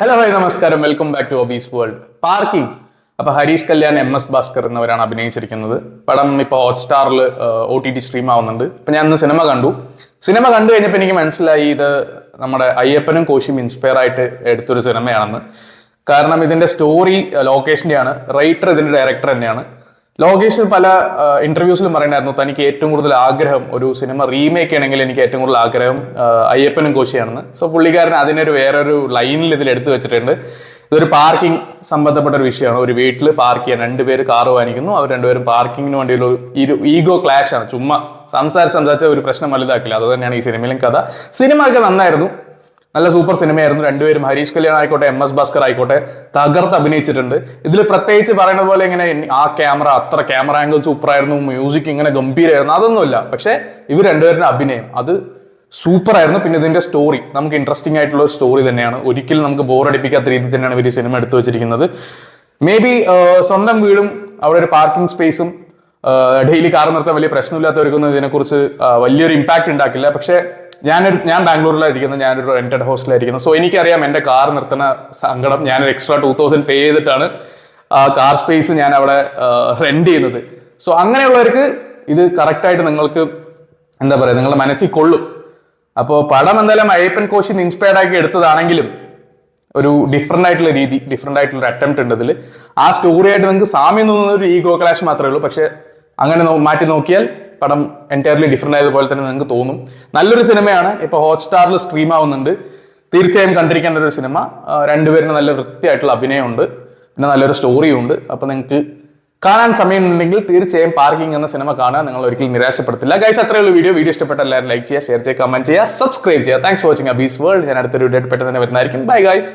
Hello hi നമസ്കാരം, welcome back to obese world. Parking. അപ്പൊ Harish Kalyan, MS Bhaskar എന്നിവരാണ് അഭിനയിച്ചിരിക്കുന്നത്. പടം ഇപ്പോൾ ഹോട്ട്സ്റ്റാറിൽ OTT സ്ട്രീം ആവുന്നുണ്ട്. അപ്പൊ ഞാൻ ഇന്ന് സിനിമ കണ്ടു കഴിഞ്ഞപ്പോൾ എനിക്ക് മനസ്സിലായി ഇത് നമ്മുടെ അയ്യപ്പനും കോശിയും ഇൻസ്പയർ ആയിട്ട് എടുത്തൊരു സിനിമയാണെന്ന്. കാരണം ഇതിന്റെ സ്റ്റോറി ലൊക്കേഷൻ്റെയാണ്, റൈറ്റർ ഇതിന്റെ ഡയറക്ടർ തന്നെയാണ്. ലോകേഷ് പല ഇന്റർവ്യൂസിലും പറയുന്നായിരുന്നു തനിക്ക് ഏറ്റവും കൂടുതൽ ആഗ്രഹം ഒരു സിനിമ റീമേക്ക് ചെയ്യണമെങ്കിൽ എനിക്ക് ഏറ്റവും കൂടുതൽ ആഗ്രഹം അയ്യപ്പനും കോശിയാണെന്ന്. സോ പുള്ളിക്കാരൻ അതിനൊരു വേറൊരു ലൈനിൽ ഇതിൽ എടുത്തു വെച്ചിട്ടുണ്ട്. ഇതൊരു പാർക്കിംഗ് സംബന്ധപ്പെട്ട ഒരു വിഷയമാണ്. ഒരു വീട്ടിൽ പാർക്ക് ചെയ്യാൻ രണ്ടുപേര് കാറ് വാങ്ങിക്കുന്നു. അവർ രണ്ടുപേരും പാർക്കിങ്ങിന് വേണ്ടിയുള്ള ഒരു ഈഗോ ക്ലാഷ് ആണ്. ചുമ്മാ സംസാരിച്ച ഒരു പ്രശ്നം വലുതാക്കില്ല. അത് തന്നെയാണ് ഈ സിനിമയിലും കഥ. സിനിമ ഒക്കെ നന്നായിരുന്നു, നല്ല സൂപ്പർ സിനിമയായിരുന്നു. രണ്ടുപേരും ഹരീഷ് കല്യാൺ ആയിക്കോട്ടെ MS ഭാസ്കർ ആയിക്കോട്ടെ തകർത്ത് അഭിനയിച്ചിട്ടുണ്ട്. ഇതിൽ പ്രത്യേകിച്ച് പറയുന്ന പോലെ ഇങ്ങനെ അത്ര ക്യാമറ ആംഗിൾ സൂപ്പറായിരുന്നു, മ്യൂസിക് ഇങ്ങനെ ഗംഭീരമായിരുന്നു, അതൊന്നുമില്ല. പക്ഷെ ഇവർ രണ്ടുപേരുടെ അഭിനയം അത് സൂപ്പർ ആയിരുന്നു. പിന്നെ ഇതിന്റെ സ്റ്റോറി നമുക്ക് ഇൻട്രസ്റ്റിംഗ് ആയിട്ടുള്ള ഒരു സ്റ്റോറി തന്നെയാണ്. ഒരിക്കലും നമുക്ക് ബോറടിപ്പിക്കാത്ത രീതിയിൽ തന്നെയാണ് ഇവർ ഈ സിനിമ എടുത്തു വെച്ചിരിക്കുന്നത്. മേ ബി സ്വന്തം വീടും അവിടെ ഒരു പാർക്കിംഗ് സ്പേസും ഡെയിലി കാർ നിർത്താൻ വലിയ പ്രശ്നമില്ലാത്തവർക്കൊന്നും ഇതിനെക്കുറിച്ച് വലിയൊരു ഇമ്പാക്ട് ഉണ്ടാക്കില്ല. പക്ഷേ ഞാൻ ബാംഗ്ലൂരിലായിരിക്കുന്നത്, ഞാനൊരു റെന്റഡ് ഹോസ്റ്റലായിരിക്കുന്നത്. സോ എനിക്കറിയാം എൻ്റെ കാർ നിർത്തുന്ന സങ്കടം. ഞാനൊരു എക്സ്ട്രാ 2000 പേ ചെയ്തിട്ടാണ് കാർ സ്പേസ് ഞാൻ അവിടെ റെന്റ് ചെയ്യുന്നത്. സോ അങ്ങനെയുള്ളവർക്ക് ഇത് കറക്റ്റായിട്ട് നിങ്ങൾക്ക് എന്താ പറയുക, നിങ്ങളുടെ മനസ്സിൽ കൊള്ളും. അപ്പോൾ പടം എന്തായാലും അയ്യപ്പൻ കോശിന്ന് ഇൻസ്പയർഡ് ആക്കി എടുത്തതാണെങ്കിലും ഒരു ഡിഫറെന്റ് ആയിട്ടുള്ള ഒരു അറ്റംപ്റ്റ് ഉണ്ട് ഇതിൽ. ആ സ്റ്റോറിയായിട്ട് നിങ്ങൾക്ക് സാമ്യം തോന്നുന്ന ഒരു ഈഗോ ക്ലാഷ് മാത്രമേ ഉള്ളൂ. പക്ഷെ അങ്ങനെ മാറ്റി നോക്കിയാൽ പടം എൻറ്റയർലി ഡിഫറെന്റ് ആയതുപോലെ തന്നെ നിങ്ങൾക്ക് തോന്നും. നല്ലൊരു സിനിമയാണ്. ഇപ്പോൾ ഹോട്ട്സ്റ്റാറിൽ സ്ട്രീം ആവുന്നുണ്ട്. തീർച്ചയായും കണ്ടിരിക്കേണ്ട ഒരു സിനിമ. രണ്ടുപേരും നല്ല വൃത്തിയായിട്ടുള്ള അഭിനയമുണ്ട്, പിന്നെ നല്ലൊരു സ്റ്റോറിയും ഉണ്ട്. അപ്പോൾ നിങ്ങൾക്ക് കാണാൻ സമയമുണ്ടെങ്കിൽ തീർച്ചയായും പാർക്കിംഗ് എന്ന സിനിമ കാണുക. നിങ്ങൾ ഒരിക്കലും നിരാശപ്പെടുത്തില്ല. ഗൈസ്, അത്രയുള്ള വീഡിയോ ഇഷ്ടപ്പെട്ട എല്ലാവരും ലൈക്ക് ചെയ്യുക, ഷെയർ ചെയ്യുക, കമന്റ് ചെയ്യുക, സബ്സ്ക്രൈബ് ചെയ്യുക. Thanks for watching obese world. ഞാൻ അടുത്തൊരു വീഡിയോ പെട്ടെന്ന് തന്നെ വരുന്നതായിരിക്കും. Bye guys.